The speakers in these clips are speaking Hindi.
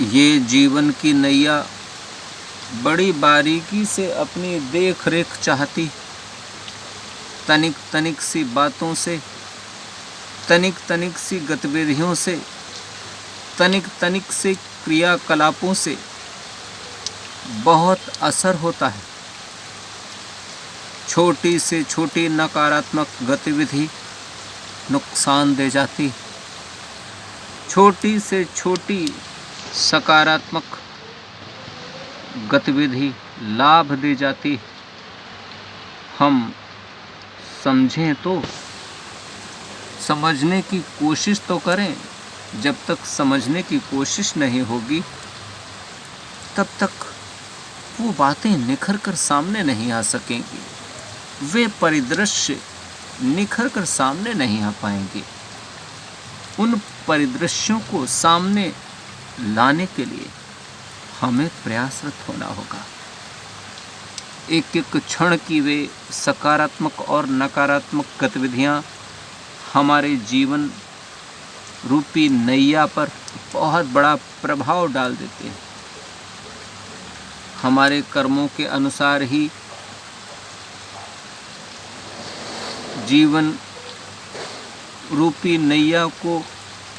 ये जीवन की नैया बड़ी बारीकी से अपनी देख रेख चाहती, तनिक तनिक सी बातों से, तनिक तनिक सी गतिविधियों से, तनिक तनिक से क्रियाकलापों से बहुत असर होता है। छोटी से छोटी नकारात्मक गतिविधि नुकसान दे जाती, छोटी से छोटी सकारात्मक गतिविधि लाभ दे जाती। हम समझें तो, समझने की कोशिश तो करें। जब तक समझने की कोशिश नहीं होगी तब तक वो बातें निखर कर सामने नहीं आ सकेंगी, वे परिदृश्य निखर कर सामने नहीं आ पाएंगे। उन परिदृश्यों को सामने लाने के लिए हमें प्रयासरत होना होगा। एक एक क्षण की वे सकारात्मक और नकारात्मक गतिविधियां हमारे जीवन रूपी नैया पर बहुत बड़ा प्रभाव डाल देते हैं। हमारे कर्मों के अनुसार ही जीवन रूपी नैया को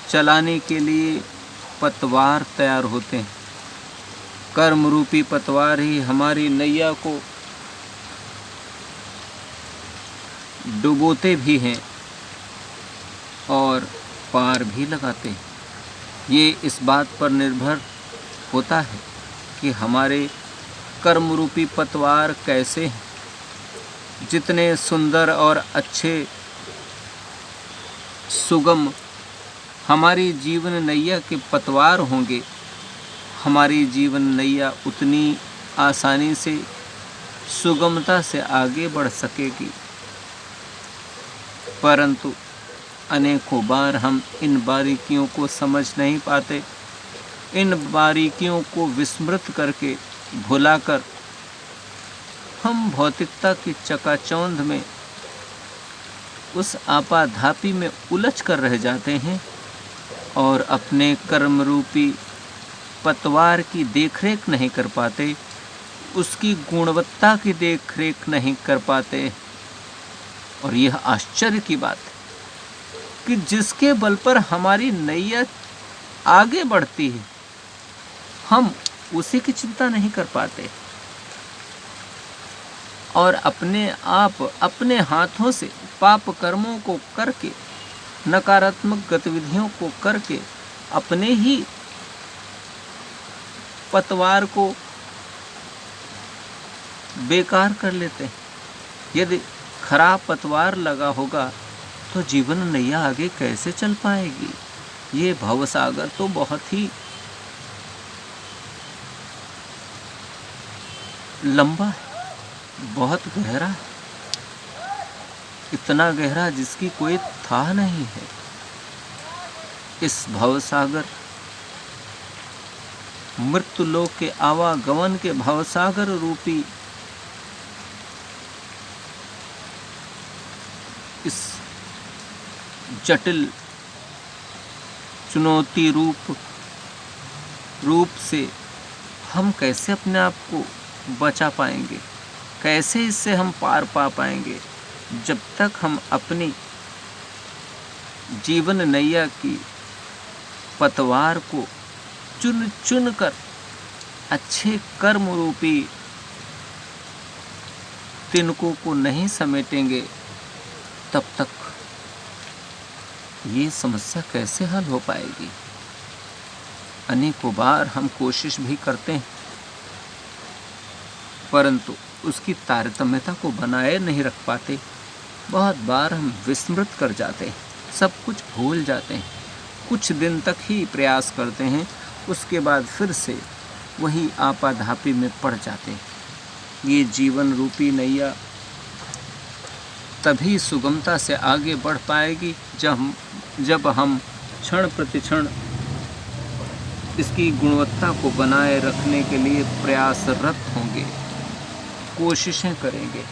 चलाने के लिए पतवार तैयार होते हैं। कर्म रूपी पतवार ही हमारी नैया को डुबोते भी हैं और पार भी लगाते हैं। ये इस बात पर निर्भर होता है कि हमारे कर्म रूपी पतवार कैसे हैं। जितने सुंदर और अच्छे सुगम हमारी जीवन नैया के पतवार होंगे, हमारी जीवन नैया उतनी आसानी से सुगमता से आगे बढ़ सकेगी। परंतु अनेकों बार हम इन बारीकियों को समझ नहीं पाते। इन बारीकियों को विस्मृत करके, भुलाकर हम भौतिकता की चकाचौंध में, उस आपाधापी में उलझ कर रह जाते हैं और अपने कर्म रूपी पतवार की देखरेख नहीं कर पाते, उसकी गुणवत्ता की देखरेख नहीं कर पाते। और यह आश्चर्य की बात है कि जिसके बल पर हमारी नैया आगे बढ़ती है, हम उसी की चिंता नहीं कर पाते और अपने आप अपने हाथों से पाप कर्मों को करके, नकारात्मक गतिविधियों को करके अपने ही पतवार को बेकार कर लेते हैं। यदि खराब पतवार लगा होगा तो जीवन नैया आगे कैसे चल पाएगी। ये भवसागर तो बहुत ही लंबा है, बहुत गहरा है, इतना गहरा जिसकी कोई था नहीं है। इस भवसागर, मृत्यु लोक के आवागमन के भवसागर रूपी इस जटिल चुनौती रूप से हम कैसे अपने आप को बचा पाएंगे, कैसे इससे हम पार पा पाएंगे, जब तक हम अपनी जीवन नैया की पतवार को चुन चुन कर अच्छे कर्म रूपी तिनकों को नहीं समेटेंगे, तब तक ये समस्या कैसे हल हो पाएगी। अनेकों बार हम कोशिश भी करते हैं, परंतु उसकी तारतम्यता को बनाए नहीं रख पाते। बहुत बार हम विस्मृत कर जाते हैं, सब कुछ भूल जाते हैं। कुछ दिन तक ही प्रयास करते हैं, उसके बाद फिर से वही आपाधापी में पड़ जाते हैं। ये जीवन रूपी नैया तभी सुगमता से आगे बढ़ पाएगी जब हम क्षण प्रतिक्षण इसकी गुणवत्ता को बनाए रखने के लिए प्रयासरत होंगे, कोशिशें करेंगे।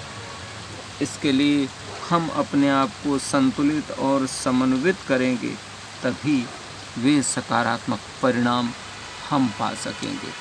इसके लिए हम अपने आप को संतुलित और समन्वित करेंगे, तभी वे सकारात्मक परिणाम हम पा सकेंगे।